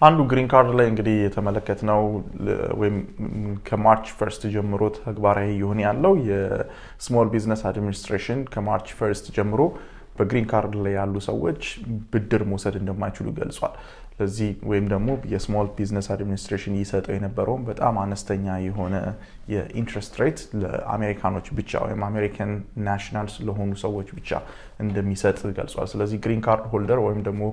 አንዱ ግሪን ካርድ ላይ እንግዲህ የተመለከትነው ወይም ከማርች 1 ጀምሮ ተግባራዊ ይሆን ያለው የስሞል ቢዝነስ አድሚኒስትሬሽን ከማርች 1 ጀምሮ በግሪን ካርድ ላይ ያሉ ሰዎች ብድር መውሰድ እንደማይችሉ ገልጿል። ለዚህ ወይም ደግሞ የስሞል ቢዝነስ አድሚኒስትሬሽን ይሰጠው የነበረው በጣም አነስተኛ የሆነ የኢንትረስት ሬት ለአሜሪካኖች ብቻ ወይም አሜሪካን ናሽናልስ ለሆኑ ሰዎች ብቻ እንደሚሰጥ ገልጿል። ስለዚህ ግሪን ካርድ ሆልደር ወይም ደግሞ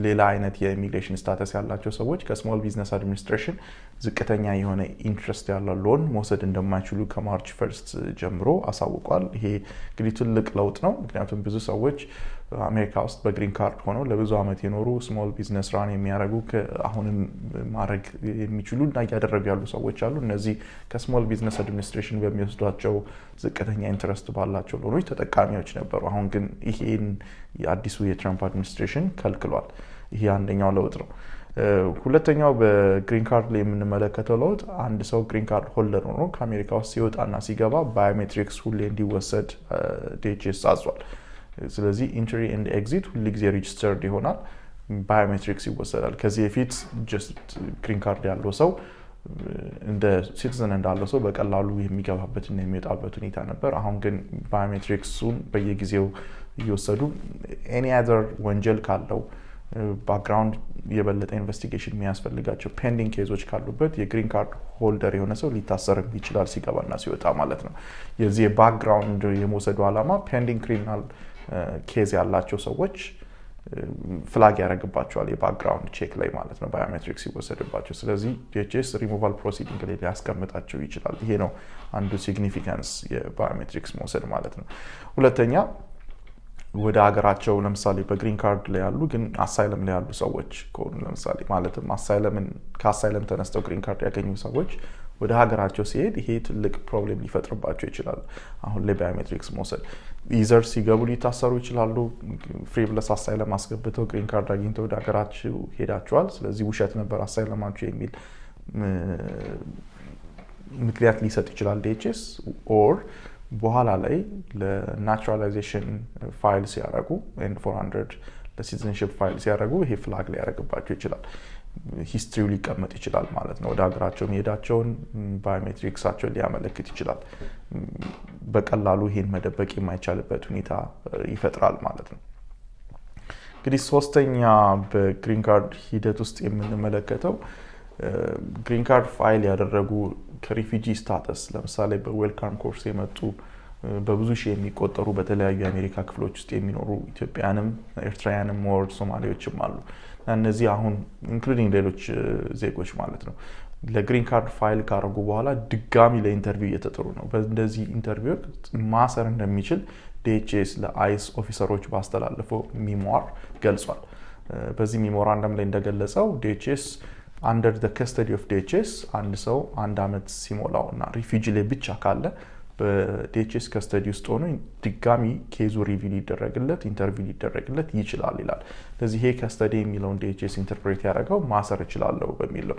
ሌላ አይነት የኢሚግሬሽን ስታተስ ያላቸው ሰዎች ከስሞል ቢዝነስ አድሚኒስትሬሽን ዝቅተኛ የሆነ ኢንትረስት ያለው ሎን መውሰድ እንደማይችሉ ከማርች 1 ጀምሮ አሳውቋል። ይሄ እንግዲህ ትልቅ ለውጥ ነው። ምክንያቱም ብዙ ሰዎች አሜሪካ ውስጥ በግሪን ካርድ ሆነው ለብዙ ዓመት የኖሩ ስሞል ቢዝነስ ራን የሚያደርጉ አሁንም ማድረግ የሚችሉ እና እያደረጉ ያሉ ሰዎች አሉ። እነዚህ ከስሞል ቢዝነስ አድሚኒስትሬሽን በሚወስዷቸው ዝቅተኛ ኢንትረስት ባላቸው ሎኖች ተጠቃሚዎች ነበሩ። አሁን ግን ይሄን የአዲሱ የትራምፕ አድሚኒስትሬሽን ከልክሏል። ይሄ አንደኛው ለውጥ ነው። ሁለተኛው በግሪን ካርድ ላይ የምንመለከተው ለውጥ አንድ ሰው ግሪን ካርድ ሆልደር ሆኖ ከአሜሪካ ውስጥ ሲወጣና ሲገባ ባዮሜትሪክስ ሁሌ እንዲወሰድ ዲኤችኤስ አዟል። ስለዚህ ኢንትሪ ኤንድ ኤግዚት ሁሉ ጊዜ ሬጂስተርድ ይሆናል፣ ባዮሜትሪክስ ይወሰዳል። ከዚህ በፊት ጀስት ግሪን ካርድ ያለው ሰው እንደ ሲቲዝን እንዳለው ሰው በቀላሉ የሚገባበትና የሚወጣበት ሁኔታ ነበር። አሁን ግን ባዮሜትሪክሱን በየጊዜው እየወሰዱ ኤኒ አዘር ወንጀል ካለው ባክግራውንድ የበለጠ ኢንቨስቲጌሽን የሚያስፈልጋቸው ፔንዲንግ ኬዞች ካሉበት የግሪን ካርድ ሆልደር የሆነ ሰው ሊታሰር ይችላል ሲገባና ሲወጣ ማለት ነው። የዚህ የባክግራውንድ የመውሰዱ ዓላማ ፔንዲንግ ክሪሚናል ኬዝ ያላቸው ሰዎች ፍላግ ያደርግባቸዋል የባክግራውንድ ቼክ ላይ ማለት ነው፣ ባዮሜትሪክስ ሲወሰድባቸው። ስለዚህ ዲኤችኤስ ሪሙቫል ፕሮሲዲንግ ላይ ሊያስቀምጣቸው ይችላል። ይሄ ነው አንዱ ሲግኒፊካንስ የባዮሜትሪክስ መውሰድ ማለት ነው። ሁለተኛ ወደ ሀገራቸው ለምሳሌ በግሪን ካርድ ላይ ያሉ ግን አሳይለም ላይ ያሉ ሰዎች ከሆኑ ለምሳሌ ማለትም ከአሳይለም ተነስተው ግሪን ካርድ ያገኙ ሰዎች ወደ ሀገራቸው ሲሄድ ይሄ ትልቅ ፕሮብሌም ሊፈጥርባቸው ይችላል። አሁን ላይ ባዮሜትሪክስ መውሰድ ኢዘር ሲገቡ ሊታሰሩ ይችላሉ። ፍሪቭለስ አሳይለም አስገብተው ግሪን ካርድ አግኝተው ወደ ሀገራቸው ሄዳቸዋል፣ ስለዚህ ውሸት ነበር አሳይለማቸው የሚል ምክንያት ሊሰጥ ይችላል ዲኤችኤስ። ኦር በኋላ ላይ ለናቹራላይዜሽን ፋይል ሲያደርጉ N400 ለሲቲዝንሺፕ ፋይል ሲያደርጉ ይሄ ፍላግ ሊያደርግባቸው ይችላል። ሂስትሪው ሊቀመጥ ይችላል ማለት ነው። ወደ ሀገራቸው መሄዳቸውን ባዮሜትሪክሳቸውን ሊያመለክት ይችላል። በቀላሉ ይሄን መደበቅ የማይቻልበት ሁኔታ ይፈጥራል ማለት ነው። እንግዲህ ሶስተኛ በግሪን ካርድ ሂደት ውስጥ የምንመለከተው ግሪን ካርድ ፋይል ያደረጉ ከሪፊጂ ስታተስ ለምሳሌ በዌልካም ኮርስ የመጡ በብዙ ሺህ የሚቆጠሩ በተለያዩ የአሜሪካ ክፍሎች ውስጥ የሚኖሩ ኢትዮጵያንም ኤርትራውያንም ወርድ ሶማሌዎችም አሉ። እነዚህ አሁን ኢንክሉዲንግ ሌሎች ዜጎች ማለት ነው ለግሪን ካርድ ፋይል ካደረጉ በኋላ ድጋሚ ለኢንተርቪው እየተጠሩ ነው። በእንደዚህ ኢንተርቪው ማሰር እንደሚችል ዲኤችኤስ ለአይስ ኦፊሰሮች ባስተላለፈው ሚሞር ገልጿል። በዚህ ሚሞራንደም ላይ እንደገለጸው ዲኤችኤስ under the custody of DHS አንድ ሰው 1 ዓመት ሲሞላው እና ሪፊጂ ላይ ብቻ ካለ በዲኤችኤስ ከስተዲ ውስጥ ሆኖ ድጋሚ ኬዙ ሪቪው ሊደረግለት ኢንተርቪው ሊደረግለት ይችላል ይላል። ስለዚህ ይሄ ከስተዲ የሚለውን ዲኤችኤስ ኢንተርፕሬት ያደረገው ማሰር ይችላል በሚል ነው።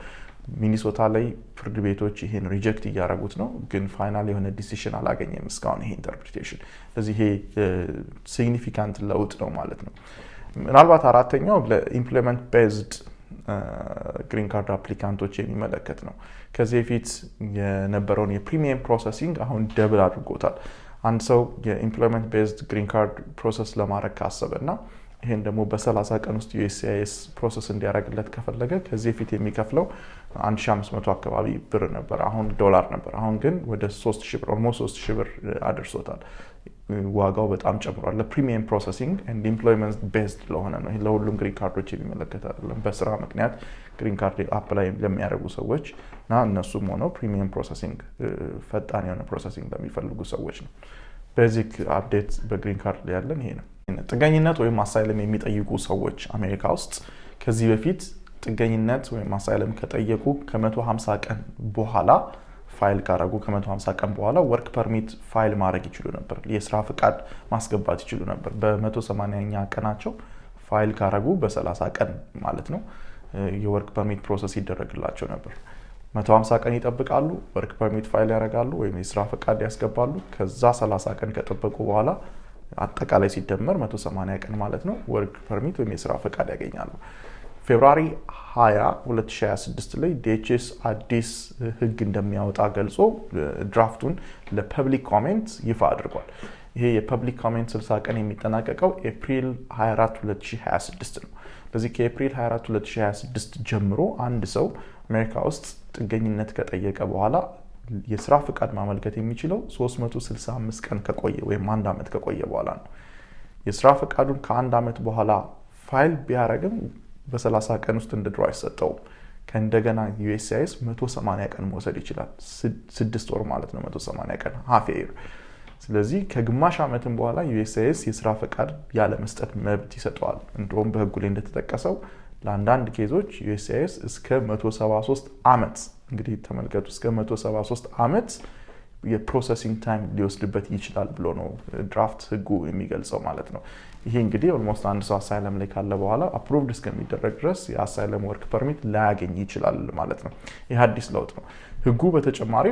ሚኒሶታ ላይ ፍርድ ቤቶች ይሄን ሪጀክት እያደረጉት ነው፣ ግን ፋይናል የሆነ ዲሲሽን አላገኘም እስካሁን ይሄ ኢንተርፕሪቴሽን። ስለዚህ ይሄ ሲግኒፊካንት ለውጥ ነው ማለት ነው። ምናልባት አራተኛው ለኢምፕሎይመንት ቤዝድ ግሪን ካርድ አፕሊካንቶች የሚመለከት ነው። ከዚህ በፊት የነበረውን የፕሪሚየም ፕሮሰሲንግ አሁን ደብል አድርጎታል። አንድ ሰው የኢምፕሎይመንት ቤዝድ ግሪን ካርድ ፕሮሰስ ለማድረግ ካሰበና ይሄን ደግሞ በ30 ቀን ውስጥ ዩኤስሲአይኤስ ፕሮሰስ እንዲያደርግለት ከፈለገ ከዚህ በፊት የሚከፍለው 1500 አካባቢ ብር ነበር፣ አሁን ዶላር ነበር። አሁን ግን ወደ 3000 ብር ኦልሞስት 3000 ብር አድርሶታል። ዋጋው በጣም ጨምሯል። ለፕሪሚየም ፕሮሰሲንግ ኤንድ ኢምፕሎይመንት ቤዝድ ለሆነ ነው። ይሄ ለሁሉም ግሪን ካርዶች የሚመለከት አይደለም። በስራ ምክንያት ግሪን ካርድ አፕላይ ለሚያደርጉ ሰዎች እና እነሱም ሆነው ፕሪሚየም ፕሮሰሲንግ ፈጣን የሆነ ፕሮሰሲንግ ለሚፈልጉ ሰዎች ነው። ቤዚክ አፕዴት በግሪን ካርድ ላይ ያለን ይሄ ነው። ጥገኝነት ወይም አሳይለም የሚጠይቁ ሰዎች አሜሪካ ውስጥ ከዚህ በፊት ጥገኝነት ወይም አሳይለም ከጠየቁ ከ150 ቀን በኋላ ፋይል ካረጉ ከ150 ቀን በኋላ ወርክ ፐርሚት ፋይል ማድረግ ይችሉ ነበር። የስራ ፍቃድ ማስገባት ይችሉ ነበር። በ180ኛ ቀናቸው ፋይል ካረጉ በ30 ቀን ማለት ነው የወርክ ፐርሚት ፕሮሰስ ይደረግላቸው ነበር። 150 ቀን ይጠብቃሉ፣ ወርክ ፐርሚት ፋይል ያደርጋሉ ወይም የስራ ፍቃድ ያስገባሉ። ከዛ 30 ቀን ከጠበቁ በኋላ አጠቃላይ ሲደመር 180 ቀን ማለት ነው ወርክ ፐርሚት ወይም የስራ ፍቃድ ያገኛሉ። ፌብሩዋሪ 20 2026 ላይ ዲኤችኤስ አዲስ ህግ እንደሚያወጣ ገልጾ ድራፍቱን ለፐብሊክ ኮሜንት ይፋ አድርጓል። ይሄ የፐብሊክ ኮሜንት 60 ቀን የሚጠናቀቀው ኤፕሪል 24 2026 ነው። ስለዚህ ከኤፕሪል 24 2026 ጀምሮ አንድ ሰው አሜሪካ ውስጥ ጥገኝነት ከጠየቀ በኋላ የስራ ፍቃድ ማመልከት የሚችለው 365 ቀን ከቆየ ወይም 1 ዓመት ከቆየ በኋላ ነው። የስራ ፍቃዱን ከ1 ዓመት በኋላ ፋይል ቢያረግም በ30 ቀን ውስጥ እንደድሮ አይሰጠውም። ከእንደገና USCIS 180 ቀን መውሰድ ይችላል። 6 ወር ማለት ነው 180 ቀን half a year። ስለዚህ ከግማሽ ዓመትም በኋላ USCIS የስራ ፍቃድ ያለ መስጠት መብት ይሰጠዋል። እንደውም በህጉ ላይ እንደተጠቀሰው ለአንዳንድ ኬዞች USCIS እስከ 173 ዓመት እንግዲህ ተመልከቱ እስከ 173 ዓመት የፕሮሰሲንግ ታይም ሊወስድበት ይችላል ብሎ ነው ድራፍት ህጉ የሚገልጸው ማለት ነው። ይሄ እንግዲህ ኦልሞስት አንድ ሰው አሳይለም ላይ ካለ በኋላ አፕሩቭድ እስከሚደረግ ድረስ የአሳይለም ወርክ ፐርሚት ላያገኝ ይችላል ማለት ነው። ይህ አዲስ ለውጥ ነው። ህጉ በተጨማሪ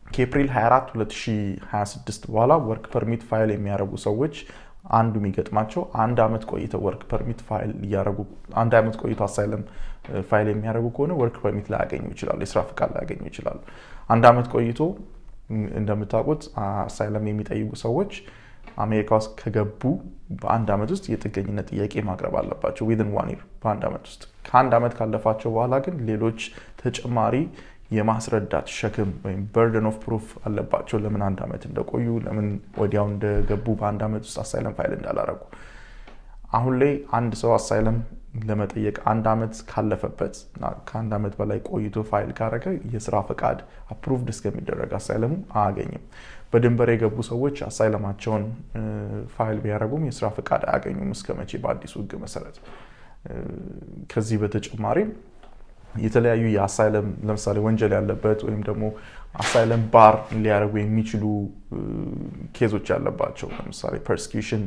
ከኤፕሪል 24 2026 በኋላ ወርክ ፐርሚት ፋይል የሚያደርጉ ሰዎች አንዱ የሚገጥማቸው 1 ዓመት ቆይተው ወርክ ፐርሚት ፋይል ያደርጉ 1 ዓመት ቆይተው አሳይለም ፋይል የሚያደርጉ ከሆነ ወርክ ፐርሚት ላያገኙ ይችላሉ፣ የስራ ፍቃድ ላያገኙ ይችላሉ። 1 ዓመት ቆይቶ እንደምታውቁት አሳይለም የሚጠይቁ ሰዎች አሜሪካ ውስጥ ከገቡ በ1 ዓመት ውስጥ የጥገኝነት ጥያቄ ማቅረብ አለባቸው within 1 year በ1 ዓመት ውስጥ። ከ1 ዓመት ካለፋቸው በኋላ ግን ሌሎች ተጨማሪ የማስረዳት ሸክም ወይም burden of proof አለባቸው። ለምን 1 ዓመት እንደቆዩ፣ ለምን ወዲያው እንደገቡ በ1 ዓመት ውስጥ አሳይለም ፋይል እንዳላረጉ። አሁን ላይ አንድ ሰው አሳይለም ለመጠየቅ 1 ዓመት ካለፈበት እና ከ1 ዓመት በላይ ቆይቶ ፋይል ካረገ የስራ ፍቃድ አፕሩቭድ እስከሚደረግ አሳይለሙ አያገኝም። በድንበር የገቡ ሰዎች አሳይለማቸውን ፋይል ቢያረጉም የስራ ፍቃድ አያገኙም እስከመቼ በአዲሱ ህግ መሰረት። ከዚህ በተጨማሪ የተለያዩ የአሳይለም ለምሳሌ ወንጀል ያለበት ወይም ደግሞ አሳይለም ባር ሊያረጉ የሚችሉ ኬዞች ያለባቸው ለምሳሌ ፐርሲኪዩሽን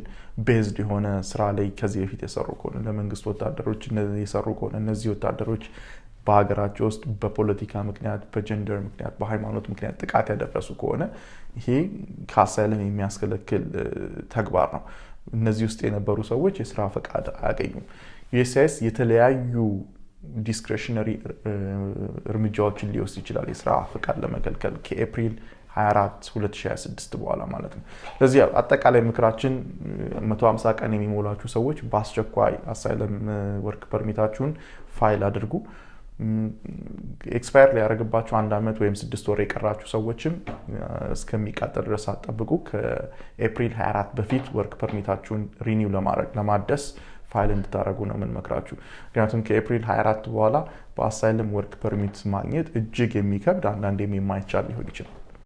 ቤዝድ የሆነ ስራ ላይ ከዚህ በፊት የሰሩ ከሆነ ለመንግስት ወታደሮች የሰሩ ከሆነ እነዚህ ወታደሮች በሀገራቸው ውስጥ በፖለቲካ ምክንያት፣ በጀንደር ምክንያት፣ በሃይማኖት ምክንያት ጥቃት ያደረሱ ከሆነ ይሄ ከአሳይለም የሚያስከለክል ተግባር ነው። እነዚህ ውስጥ የነበሩ ሰዎች የስራ ፈቃድ አያገኙም። USCIS የተለያዩ ዲስክሬሽነሪ እርምጃዎችን ሊወስድ ይችላል የስራ ፍቃድ ለመከልከል ከኤፕሪል 24 2026 በኋላ ማለት ነው። ስለዚህ አጠቃላይ ምክራችን 150 ቀን የሚሞላችሁ ሰዎች በአስቸኳይ አሳይለም ወርክ ፐርሚታችሁን ፋይል አድርጉ። ኤክስፓየር ሊያደርግባችሁ 1 ዓመት ወይም 6 ወር የቀራችሁ ሰዎችም እስከሚቃጠል ድረስ አጠብቁ። ከኤፕሪል 24 በፊት ወርክ ፐርሚታችሁን ሪኒው ለማደስ ፋይል እንድታረጉ ነው የምንመክራችሁ። ምክንያቱም ከኤፕሪል 24 በኋላ በአሳይለም ወርክ ፐርሚት ማግኘት እጅግ የሚከብድ አንዳንዴም የማይቻል ሊሆን ይችላል።